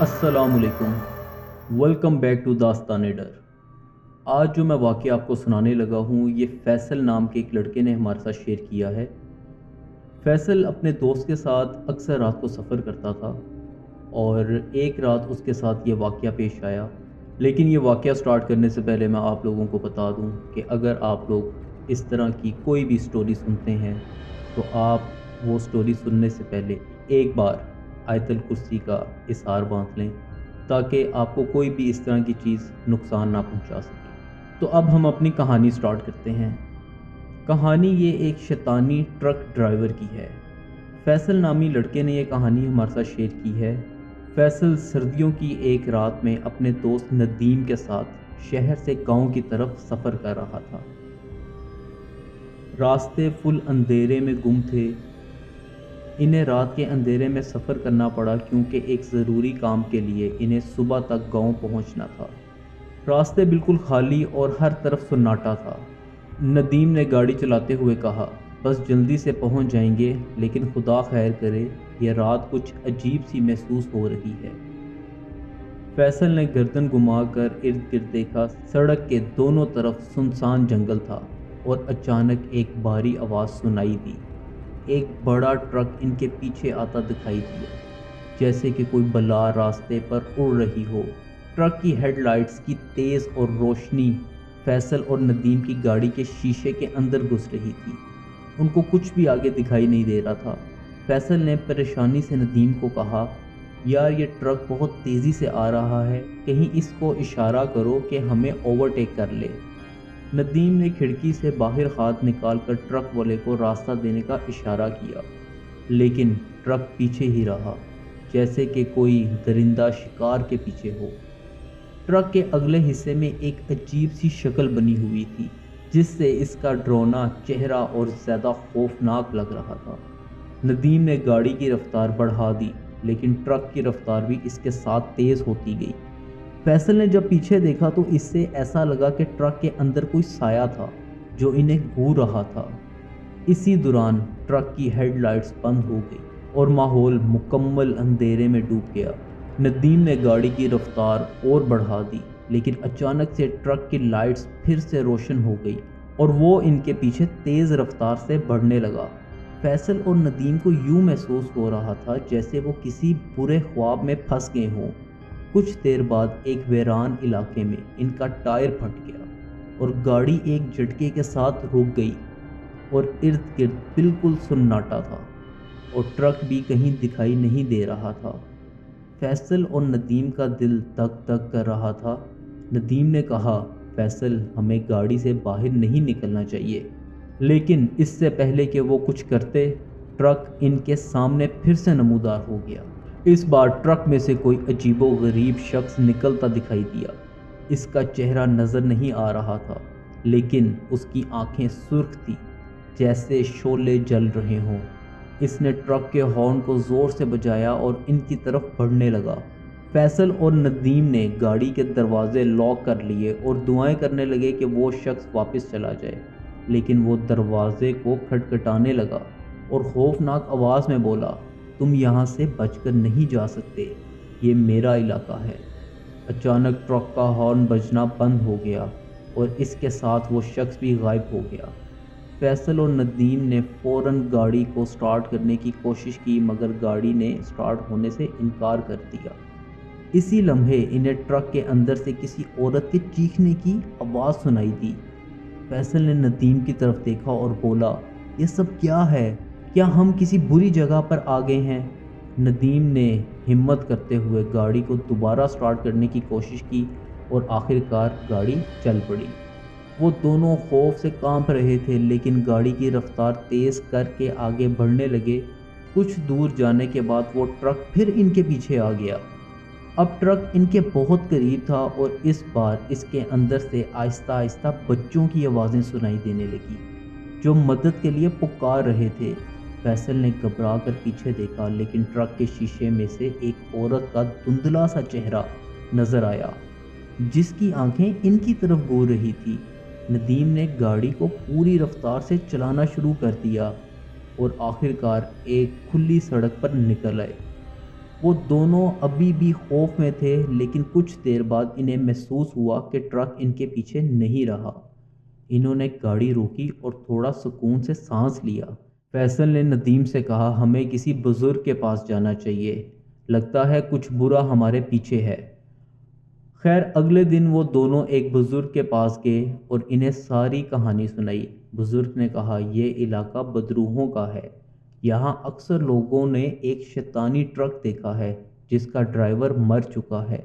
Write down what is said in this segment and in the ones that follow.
अस्सलाम वालेकुम। Welcome back to दास्तान डर। आज जो मैं वाक़या आपको सुनाने लगा हूँ ये फैसल नाम के एक लड़के ने हमारे साथ शेयर किया है। फैसल अपने दोस्त के साथ अक्सर रात को सफ़र करता था और एक रात उसके साथ ये वाक़या पेश आया। लेकिन ये वाक़या स्टार्ट करने से पहले मैं आप लोगों को बता दूँ कि अगर आप लोग इस तरह की कोई भी स्टोरी सुनते हैं तो आप वो स्टोरी सुनने से पहले एक बार आयतल कुर्सी का इशार बांध लें ताकि आपको कोई भी इस तरह की चीज़ नुकसान ना पहुंचा सके। तो अब हम अपनी कहानी स्टार्ट करते हैं। कहानी ये एक शैतानी ट्रक ड्राइवर की है। फैसल नामी लड़के ने ये कहानी हमारे साथ शेयर की है। फैसल सर्दियों की एक रात में अपने दोस्त नदीम के साथ शहर से गांव की तरफ सफ़र कर रहा था। रास्ते फुल अंधेरे में गुम थे। इन्हें रात के अंधेरे में सफ़र करना पड़ा क्योंकि एक ज़रूरी काम के लिए इन्हें सुबह तक गांव पहुंचना था। रास्ते बिल्कुल खाली और हर तरफ सन्नाटा था। नदीम ने गाड़ी चलाते हुए कहा, बस जल्दी से पहुंच जाएंगे, लेकिन खुदा खैर करे, यह रात कुछ अजीब सी महसूस हो रही है। फैसल ने गर्दन घुमाकर इर्द गिर्द देखा। सड़क के दोनों तरफ सुनसान जंगल था और अचानक एक भारी आवाज़ सुनाई दी। एक बड़ा ट्रक इनके पीछे आता दिखाई दिया, जैसे कि कोई बला रास्ते पर उड़ रही हो। ट्रक की हेडलाइट्स की तेज़ और रोशनी फैसल और नदीम की गाड़ी के शीशे के अंदर घुस रही थी। उनको कुछ भी आगे दिखाई नहीं दे रहा था। फैसल ने परेशानी से नदीम को कहा, यार ये ट्रक बहुत तेज़ी से आ रहा है, कहीं इसको इशारा करो कि हमें ओवरटेक कर ले। नदीम ने खिड़की से बाहर हाथ निकालकर ट्रक वाले को रास्ता देने का इशारा किया, लेकिन ट्रक पीछे ही रहा, जैसे कि कोई दरिंदा शिकार के पीछे हो। ट्रक के अगले हिस्से में एक अजीब सी शक्ल बनी हुई थी, जिससे इसका डरावना चेहरा और ज़्यादा खौफनाक लग रहा था। नदीम ने गाड़ी की रफ्तार बढ़ा दी, लेकिन ट्रक की रफ्तार भी इसके साथ तेज़ होती गई। फैसल ने जब पीछे देखा तो इससे ऐसा लगा कि ट्रक के अंदर कोई साया था जो इन्हें घूर रहा था। इसी दौरान ट्रक की हेडलाइट्स बंद हो गई और माहौल मुकम्मल अंधेरे में डूब गया। नदीम ने गाड़ी की रफ्तार और बढ़ा दी, लेकिन अचानक से ट्रक की लाइट्स फिर से रोशन हो गई और वो इनके पीछे तेज़ रफ्तार से बढ़ने लगा। फैसल और नदीम को यूं महसूस हो रहा था जैसे वो किसी बुरे ख्वाब में फंस गए हों। कुछ देर बाद एक वीरान इलाके में इनका टायर फट गया और गाड़ी एक झटके के साथ रुक गई और इर्द गिर्द बिल्कुल सन्नाटा था और ट्रक भी कहीं दिखाई नहीं दे रहा था। फैसल और नदीम का दिल धक धक कर रहा था। नदीम ने कहा, फैसल हमें गाड़ी से बाहर नहीं निकलना चाहिए, लेकिन इससे पहले कि वो कुछ करते, ट्रक इनके सामने फिर से नमूदार हो गया। इस बार ट्रक में से कोई अजीबो गरीब शख्स निकलता दिखाई दिया। इसका चेहरा नज़र नहीं आ रहा था, लेकिन उसकी आंखें सुर्ख थी जैसे शोले जल रहे हों। इसने ट्रक के हॉर्न को ज़ोर से बजाया और इनकी तरफ बढ़ने लगा। फैसल और नदीम ने गाड़ी के दरवाजे लॉक कर लिए और दुआएं करने लगे कि वो शख्स वापस चला जाए, लेकिन वो दरवाजे को खटखटाने लगा और खौफनाक आवाज़ में बोला, तुम यहाँ से बचकर नहीं जा सकते, ये मेरा इलाका है। अचानक ट्रक का हॉर्न बजना बंद हो गया और इसके साथ वो शख्स भी गायब हो गया। फैसल और नदीम ने फ़ौरन गाड़ी को स्टार्ट करने की कोशिश की, मगर गाड़ी ने स्टार्ट होने से इनकार कर दिया। इसी लम्हे इन्हें ट्रक के अंदर से किसी औरत के चीखने की आवाज़ सुनाई दी। फैसल ने नदीम की तरफ देखा और बोला, ये सब क्या है? क्या हम किसी बुरी जगह पर आ गए हैं? नदीम ने हिम्मत करते हुए गाड़ी को दोबारा स्टार्ट करने की कोशिश की और आखिरकार गाड़ी चल पड़ी। वो दोनों खौफ से कांप रहे थे, लेकिन गाड़ी की रफ्तार तेज़ करके आगे बढ़ने लगे। कुछ दूर जाने के बाद वो ट्रक फिर इनके पीछे आ गया। अब ट्रक इनके बहुत करीब था और इस बार इसके अंदर से आहिस्ता आहिस्ता बच्चों की आवाज़ें सुनाई देने लगी, जो मदद के लिए पुकार रहे थे। फैसल ने घबरा कर पीछे देखा, लेकिन ट्रक के शीशे में से एक औरत का धुंधला सा चेहरा नज़र आया, जिसकी आंखें इनकी तरफ घूर रही थी। नदीम ने गाड़ी को पूरी रफ्तार से चलाना शुरू कर दिया और आखिरकार एक खुली सड़क पर निकल आए। وہ دونوں ابھی بھی خوف میں تھے، لیکن کچھ دیر بعد انہیں محسوس ہوا کہ ٹرک ان کے پیچھے نہیں رہا۔ انہوں نے گاڑی روکی اور تھوڑا سکون سے سانس لیا۔ فیصل نے ندیم سے کہا، ہمیں کسی بزرگ کے پاس جانا چاہیے، لگتا ہے کچھ برا ہمارے پیچھے ہے۔ خیر اگلے دن وہ دونوں ایک بزرگ کے پاس گئے اور انہیں ساری کہانی سنائی۔ بزرگ نے کہا، یہ علاقہ بدروحوں کا ہے، یہاں اکثر لوگوں نے ایک شیطانی ٹرک دیکھا ہے جس کا ڈرائیور مر چکا ہے،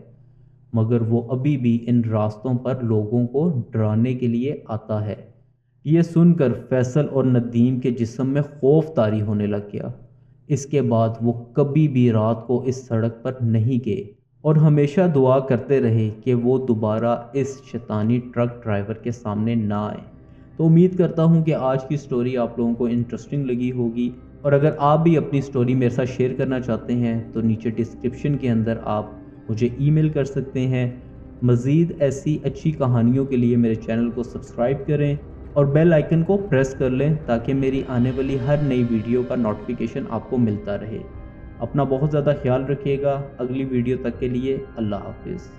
مگر وہ ابھی بھی ان راستوں پر لوگوں کو ڈرانے کے لیے آتا ہے۔ یہ سن کر فیصل اور ندیم کے جسم میں خوف طاری ہونے لگ گیا۔ اس کے بعد وہ کبھی بھی رات کو اس سڑک پر نہیں گئے اور ہمیشہ دعا کرتے رہے کہ وہ دوبارہ اس شیطانی ٹرک ڈرائیور کے سامنے نہ آئے۔ تو امید کرتا ہوں کہ آج کی سٹوری آپ لوگوں کو انٹرسٹنگ لگی ہوگی، اور اگر آپ بھی اپنی سٹوری میرے ساتھ شیئر کرنا چاہتے ہیں تو نیچے ڈسکرپشن کے اندر آپ مجھے ای میل کر سکتے ہیں۔ مزید ایسی اچھی کہانیوں کے لیے میرے چینل کو سبسکرائب کریں اور بیل آئیکن کو پریس کر لیں تاکہ میری آنے والی ہر نئی ویڈیو کا نوٹیفیکیشن آپ کو ملتا رہے۔ اپنا بہت زیادہ خیال رکھیے گا۔ اگلی ویڈیو تک کے لیے اللہ حافظ۔